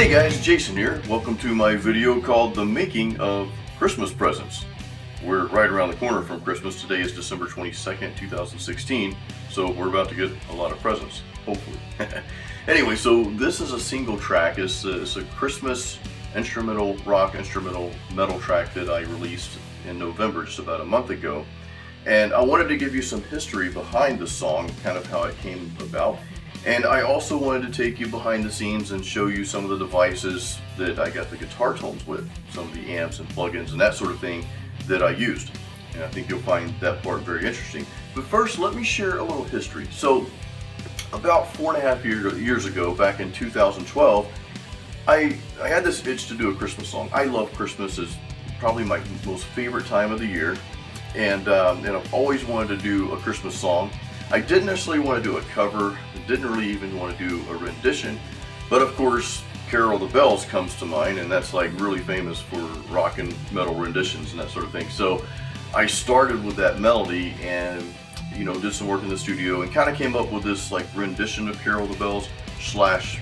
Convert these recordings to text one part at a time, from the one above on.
Hey guys, Jason here. Welcome to my video called The Making of Christmas Presents. We're right around the corner from Christmas. Today is December 22nd, 2016, so we're about to get a lot of presents, hopefully. Anyway, so this is a single track. It's a Christmas rock instrumental metal track that I released in November, just about a month ago. And I wanted to give you some history behind the song, kind of how it came about. And I also wanted to take you behind the scenes and show you some of the devices that I got the guitar tones with, some of the amps and plugins and that sort of thing that I used. And I think you'll find that part very interesting. But first, let me share a little history. So, about 4.5 years ago, back in 2012, I had this itch to do a Christmas song. I love Christmas. It's probably my most favorite time of the year. And I've always wanted to do a Christmas song. I didn't necessarily want to do a cover, didn't really even want to do a rendition, but of course Carol of the Bells comes to mind, and that's like really famous for rock and metal renditions and that sort of thing. So I started with that melody and did some work in the studio and kind of came up with this like rendition of Carol of the Bells /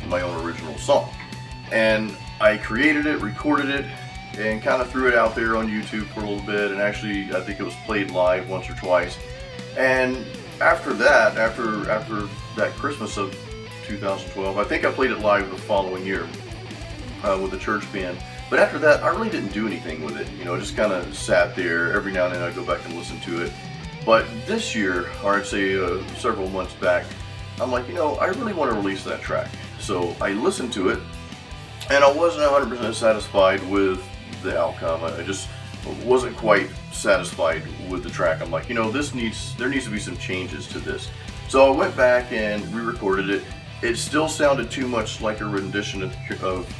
my own original song. And I created it, recorded it, and kind of threw it out there on YouTube for a little bit, and actually I think it was played live once or twice. And after that Christmas of 2012, I think I played it live the following year with the church band. But after that, I really didn't do anything with it. It just kind of sat there. Every now and then I'd go back and listen to it. But this year, or I'd say several months back, I'm like, I really want to release that track. So I listened to it, and I wasn't 100% satisfied with the outcome. I just wasn't quite satisfied with the track. I'm like, there needs to be some changes to this. So I went back and re-recorded it. It still sounded too much like a rendition of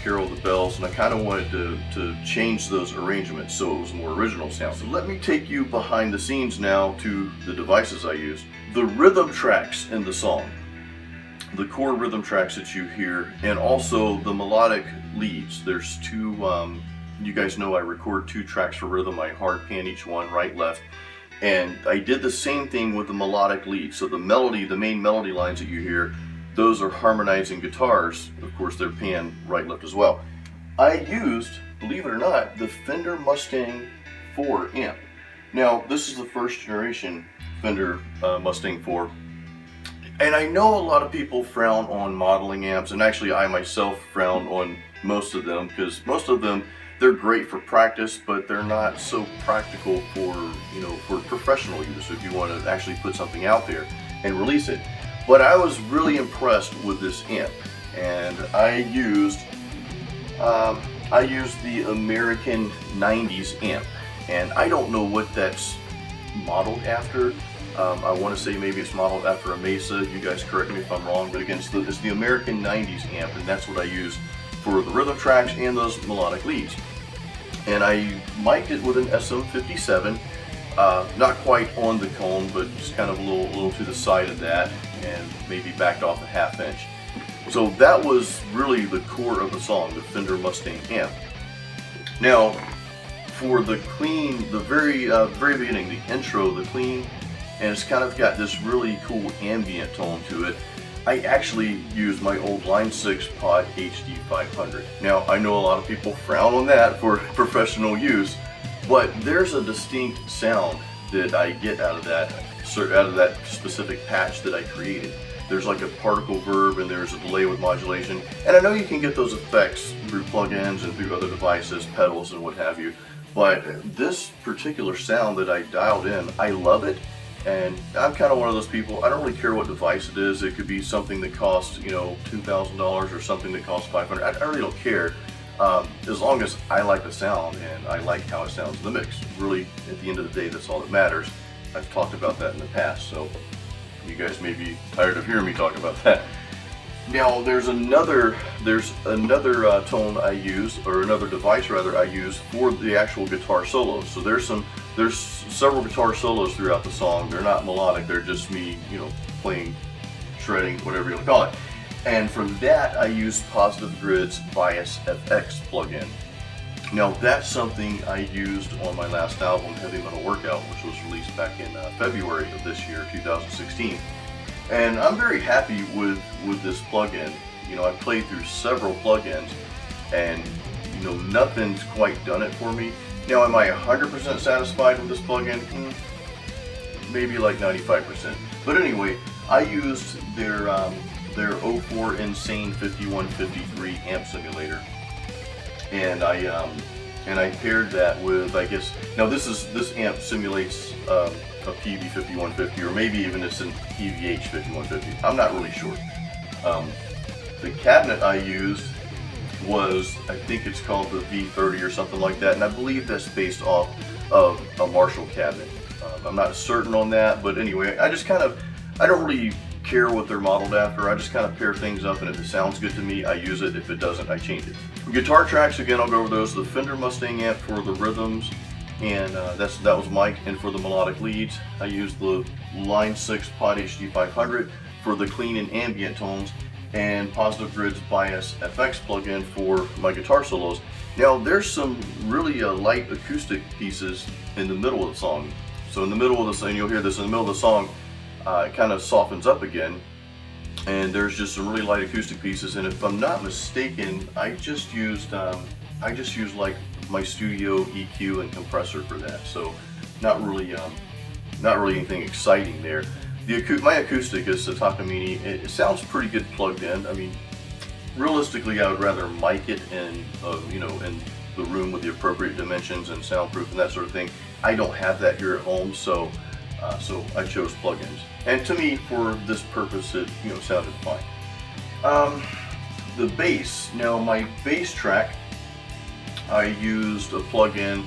Carol of the Bells, and I kind of wanted to change those arrangements so it was more original sound. So let me take you behind the scenes now to the devices I used. The rhythm tracks in the song, the core rhythm tracks that you hear, and also the melodic leads. There's two, you guys know I record 2 tracks for rhythm. I hard pan each one, right, left. And I did the same thing with the melodic lead. So the main melody lines that you hear, those are harmonizing guitars. Of course, they're pan right, left as well. I used, believe it or not, the Fender Mustang 4 amp. Now, this is the first generation Fender Mustang 4. And I know a lot of people frown on modeling amps, and actually I myself frown on most of them, because most of them, they're great for practice, but they're not so practical for professional use if you want to actually put something out there and release it. But I was really impressed with this amp, and I used the American 90s amp, and I don't know what that's modeled after. I want to say maybe it's modeled after a Mesa. You guys correct me if I'm wrong, but again, it's the American 90s amp, and that's what I use for the rhythm tracks and those melodic leads. And I mic'd it with an SM57, not quite on the cone, but just kind of a little to the side of that, and maybe backed off a ½ inch. So that was really the core of the song, the Fender Mustang amp. Now, for the clean, the very beginning, the intro, the clean, and it's kind of got this really cool ambient tone to it. I actually used my old Line 6 Pod HD 500. Now, I know a lot of people frown on that for professional use, but there's a distinct sound that I get out of that specific patch that I created. There's like a particle verb, and there's a delay with modulation, and I know you can get those effects through plugins and through other devices, pedals and what have you, but this particular sound that I dialed in, I love it. And I'm kind of one of those people, I don't really care what device it is. It could be something that costs, $2,000 or something that costs $500. I really don't care, as long as I like the sound and I like how it sounds in the mix. Really, at the end of the day, that's all that matters. I've talked about that in the past, so you guys may be tired of hearing me talk about that. Now, there's another tone I use, or another device rather I use for the actual guitar solos. So there's several guitar solos throughout the song. They're not melodic, they're just me, playing, shredding, whatever you want to call it. And for that, I use Positive Grid's Bias FX plugin. Now, that's something I used on my last album, Heavy Metal Workout, which was released back in February of this year, 2016. And I'm very happy with this plugin. I've played through several plugins, and you know, nothing's quite done it for me. Now, am I 100% satisfied with this plugin? Maybe like 95%. But anyway, I used their 04 Insane 5153 amp simulator, and I paired that with, I guess, now this amp simulates a PV 5150, or maybe even it's an EVH 5150. I'm not really sure. The cabinet I used was, I think it's called the V30 or something like that, and I believe that's based off of a Marshall cabinet. I'm not certain on that, but anyway, I don't really care what they're modeled after. I just kind of pair things up, and if it sounds good to me, I use it. If it doesn't, I change it. Guitar tracks, again, I'll go over those. The Fender Mustang amp for the rhythms, and that was Mike. And for the melodic leads, I used the Line 6 Pod HD 500 for the clean and ambient tones, and Positive Grid's Bias FX plugin for my guitar solos. Now, there's some really light acoustic pieces in the middle of the song. So in the middle of the song, you'll hear this in the middle of the song, it kind of softens up again, and there's just some really light acoustic pieces. And if I'm not mistaken, I just used like my studio EQ and compressor for that. So not really anything exciting there. My acoustic is a Takamine. It sounds pretty good plugged in. I mean, realistically, I would rather mic it in in the room with the appropriate dimensions and soundproof and that sort of thing. I don't have that here at home, so I chose plugins. And to me, for this purpose, it sounded fine. The bass. Now, my bass track, I used a plugin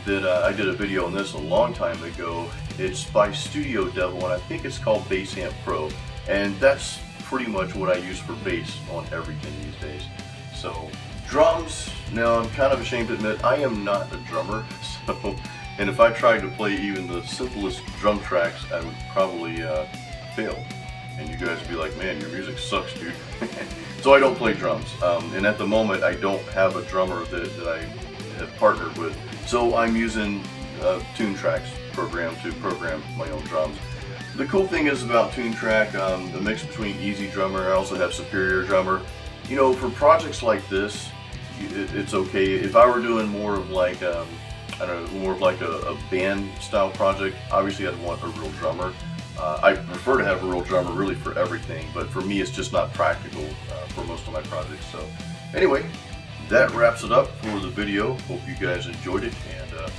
that I did a video on this a long time ago. It's by Studio Devil, and I think it's called Bass Amp Pro, and that's pretty much what I use for bass on everything these days. So, drums. Now, I'm kind of ashamed to admit I am not a drummer, and if I tried to play even the simplest drum tracks, I would probably fail, and you guys would be like, man, your music sucks, dude. So I don't play drums, and at the moment I don't have a drummer that I have partnered with, so I'm using TuneTrack's program to program my own drums. The cool thing is about TuneTrack, the mix between Easy Drummer, I also have Superior Drummer. You know, for projects like this, it's okay. If I were doing more of like a band style project, obviously I'd want a real drummer. I prefer to have a real drummer really for everything, but for me it's just not practical for most of my projects. So anyway, that wraps it up for the video. Hope you guys enjoyed it, and